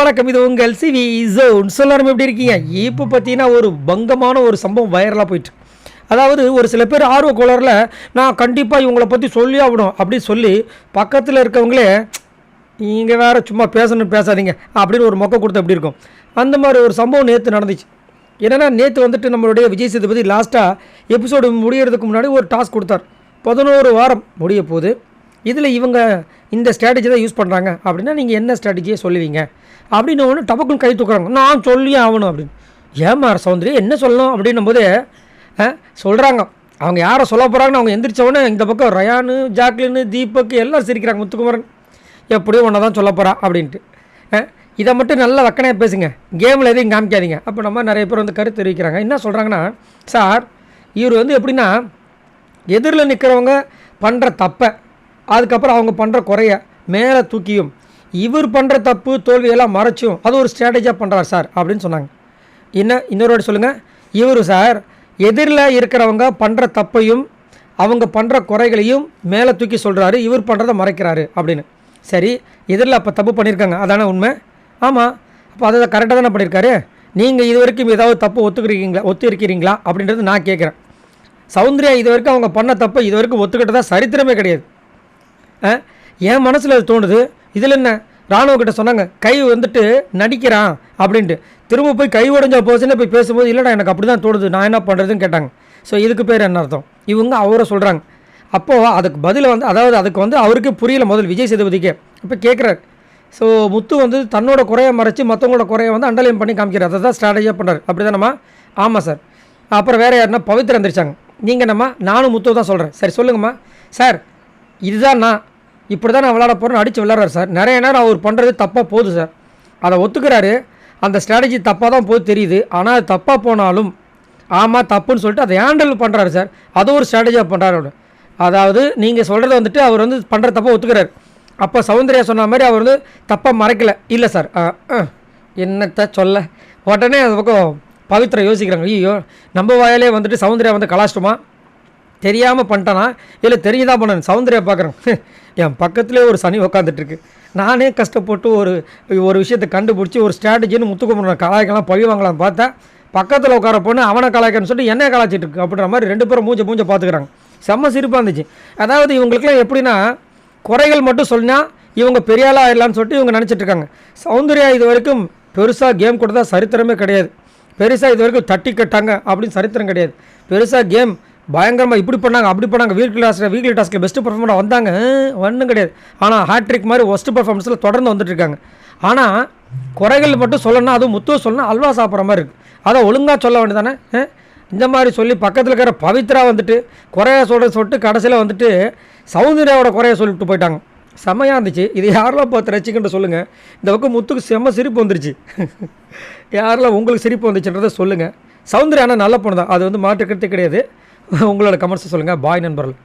வணக்கம். இது உங்கள் சிவி ஜோன். எல்லாரும் எப்படி இருக்கீங்க? இப்போ பார்த்தீங்கன்னா ஒரு பங்கமான ஒரு சம்பவம் வைரலாக போயிட்டு, அதாவது ஒரு சில பேர் ஆர்வ கோளாறில் நான் கண்டிப்பாக இவங்கள பற்றி சொல்லி ஆகணும் அப்படின்னு சொல்லி பக்கத்தில் இருக்கவங்களே நீங்கள் வேறு சும்மா பேசணும் பேசாதீங்க அப்படின்னு ஒரு மொக்க கொடுத்து எப்படி இருக்கும். அந்த மாதிரி ஒரு சம்பவம் நேற்று நடந்துச்சு. என்னென்னா நேற்று வந்துட்டு நம்மளுடைய விஜய் சேதுபதி லாஸ்ட்டாக எபிசோடு முடியறதுக்கு முன்னாடி ஒரு டாஸ்க் கொடுத்தார். 11 வாரம் முடிய போகுது, இதில் இவங்க இந்த ஸ்ட்ராட்டஜி தான் யூஸ் பண்ணுறாங்க அப்படின்னா நீங்கள் என்ன ஸ்ட்ராட்டஜியை சொல்லுவீங்க அப்படின்னு ஒன்று டபக்குன்னு கை தூக்குறாங்க. நான் சொல்லி ஆகணும் அப்படின்னு. ஏமா சௌந்தரி என்ன சொல்லணும் அப்படின்னும் போதே சொல்கிறாங்க. அவங்க யாரை சொல்ல போகிறாங்கன்னு அவங்க எந்திரிச்சவொடனே இந்த பக்கம் ரயானு, ஜாக்லின்னு, தீபக் எல்லோரும் சிரிக்கிறாங்க. முத்துக்குமரன் எப்படியும் ஒன்றை தான் சொல்ல போகிறா அப்படின்ட்டு. இதை மட்டும் நல்லா வக்கனையாக பேசுங்க, கேமில் எதையும் காமிக்காதீங்க. அப்போ நம்ம நிறைய பேர் வந்து கருத்து தெரிவிக்கிறாங்க. என்ன சொல்கிறாங்கன்னா, சார் இவர் வந்து எப்படின்னா எதிரில் நிற்கிறவங்க பண்ணுற தப்பை அதுக்கப்புறம் அவங்க பண்ணுற குறைய மேலே தூக்கியும் இவர் பண்ணுற தப்பு தோல்வியெல்லாம் மறைச்சும் அது ஒரு ஸ்ட்ராட்டஜியாக பண்ணுறார் சார் அப்படின்னு சொன்னாங்க. இன்னொரு வாட்டி சொல்லுங்கள். இவர் சார் எதிரில் இருக்கிறவங்க பண்ணுற தப்பையும் அவங்க பண்ணுற குறைகளையும் மேலே தூக்கி சொல்கிறாரு, இவர் பண்ணுறதை மறைக்கிறாரு அப்படின்னு. சரி, எதிரில் அப்போ தப்பு பண்ணியிருக்காங்க, அதானே உண்மை? ஆமாம், அப்போ அதை கரெக்டாக தானே பண்ணியிருக்காரு. நீங்கள் இது வரைக்கும் ஏதாவது தப்பு ஒத்துக்கிறீங்களா அப்படின்றது நான் கேட்குறேன். சௌந்தர்யா இது வரைக்கும் அவங்க பண்ண தப்பை இது வரைக்கும் ஒத்துக்கிட்டதா சரித்திரமே கிடையாது. என் மனசில் அது தோணுது. இதில் என்ன, ராணுவக்கிட்ட சொன்னாங்க கை வந்துட்டு நடிக்கிறான் அப்படின்ட்டு. திரும்ப போய் கை உடஞ்சா போச்சுன்னு போய் பேசும்போது இல்லைடா எனக்கு அப்படி தான் தோணுது, நான் என்ன பண்ணுறதுன்னு கேட்டாங்க. ஸோ இதுக்கு பேர் என்ன அர்த்தம்? இவங்க அவரை சொல்கிறாங்க. அப்போது அதுக்கு பதில் வந்து அதாவது அதுக்கு வந்து அவருக்கு புரியல முதல் விஜய் சேதுபதிக்கே. இப்போ கேட்குறாரு. ஸோ முத்து வந்து தன்னோட குறையை மறைச்சி மற்றவங்களோட குறையை வந்து அண்டர்லைன் பண்ணி காமிக்கிறார். அதை தான் ஸ்ட்ராட்டஜியாக பண்ணுறாரு. அப்படி தானம்மா? ஆமாம் சார். அப்புறம் வேறு யாருன்னா பவித்ரா எந்திரிச்சாங்க. நீங்கள் என்னம்மா? நானும் முத்து தான் சொல்கிறேன். சரி சொல்லுங்கம்மா. சார் இதுதான் நான் இப்படி தான் நான் விளாட போகிறேன்னு அடித்து விளாட்றாரு சார். நிறைய நேரம் அவர் பண்ணுறது தப்பாக போகுது சார், அதை ஒத்துக்கிறாரு. அந்த ஸ்ட்ராட்டஜி தப்பாக தான் போகுது தெரியுது, ஆனால் அது தப்பாக போனாலும் ஆமாம் தப்புன்னு சொல்லிட்டு அதை ஹேண்டில் பண்ணுறாரு சார். அது ஒரு ஸ்ட்ராட்டஜியாக பண்ணுறாரு. அதாவது நீங்கள் சொல்கிறத வந்துட்டு அவர் வந்து பண்ணுற தப்பாக ஒத்துக்கிறாரு. அப்போ சௌந்தர்யா சொன்ன மாதிரி அவர் வந்து தப்பாக மறைக்கலை. இல்லை சார் என்னத்தை சொல்ல. உடனே அது பக்கம் பவித்ரா யோசிக்கிறாங்க. ஐயோ நம்ம வாயாலே வந்துட்டு சௌந்தர்யா வந்து கலாச்சிட்டோமா, தெரியாமல் பண்ணிட்டானா இல்லை தெரிஞ்சுதான் பண்ணேன். சௌந்தர்யா பார்க்குறேன், என் பக்கத்துலேயே ஒரு சனி உக்காந்துட்டுருக்கு. நானே கஷ்டப்பட்டு ஒரு விஷயத்தை கண்டுபிடிச்சி ஒரு ஸ்ட்ராட்டஜின்னு முத்துக்குமரன் கலாய்க்கலாம் பழி வாங்கலாம்னு பார்த்தா பக்கத்தில் உட்கார பொண்ணு அவனை கலாய்க்கன்னு சொல்லிட்டு என்ன கலாய்ச்சிட்டு இருக்கு அப்படின்ற மாதிரி ரெண்டு பேரும் மூஞ்ச பார்த்துக்கிறாங்க. செம்ம சிரிப்பாக இருந்துச்சு. அதாவது இவங்களுக்குலாம் எப்படின்னா குறைகள் மட்டும் சொன்னால் இவங்க பெரியாளாக ஆயிடலான்னு சொல்லிட்டு இவங்க நினச்சிட்ருக்காங்க. சௌந்தர்யா இது வரைக்கும் பெருசாக கேம் கொடுத்தா சரித்திரமே கிடையாது. பெருசாக இது வரைக்கும் தட்டி கட்டாங்க அப்படின்னு சரித்திரம் கிடையாது. பெருசாக கேம் பயங்கரமாக இப்படி பண்ணாங்க அப்படி பண்ணாங்க, வீக்லி டாஸ்கில் பெஸ்ட்டு பர்ஃபார்மராக வந்தாங்க, ஒன்றும் கிடையாது. ஆனால் ஹேட்ரிக் மாதிரி ஒஸ்ட்டு பர்ஃபார்மன்ஸில் தொடர்ந்து வந்துட்டுருக்காங்க. ஆனால் குறைகள் மட்டும் சொல்லணும்னா அதுவும் முத்துவ சொல்லணும் அல்வா சாப்பிட்ற மாதிரி இருக்குது. அதை ஒழுங்காக சொல்ல வேண்டியதானே. இந்த மாதிரி சொல்லி பக்கத்தில் இருக்கிற பவித்ரா வந்துட்டு குறைய சொல்லிட்டு கடைசியில் வந்துட்டு சௌந்தர்யாவோட குறைய சொல்லிட்டு போயிட்டாங்க. செம்மையாக இருந்துச்சு. இது யாரெல்லாம் பார்த்து ரசிக்கின்ற சொல்லுங்கள். இந்த பக்கம் முத்துக்கு செம்ம சிரிப்பு வந்துருச்சு. யாரெல்லாம் உங்களுக்கு சிரிப்பு வந்துச்சுன்றதை சொல்லுங்கள். சௌந்தர்யா ஆனால் நல்ல பொண்ணு தான், அது வந்து மாற்றுக்கிறதே கிடையாது. உங்களோட கமெண்ட்ஸை சொல்லுங்கள். பாய் நண்பர்கள்.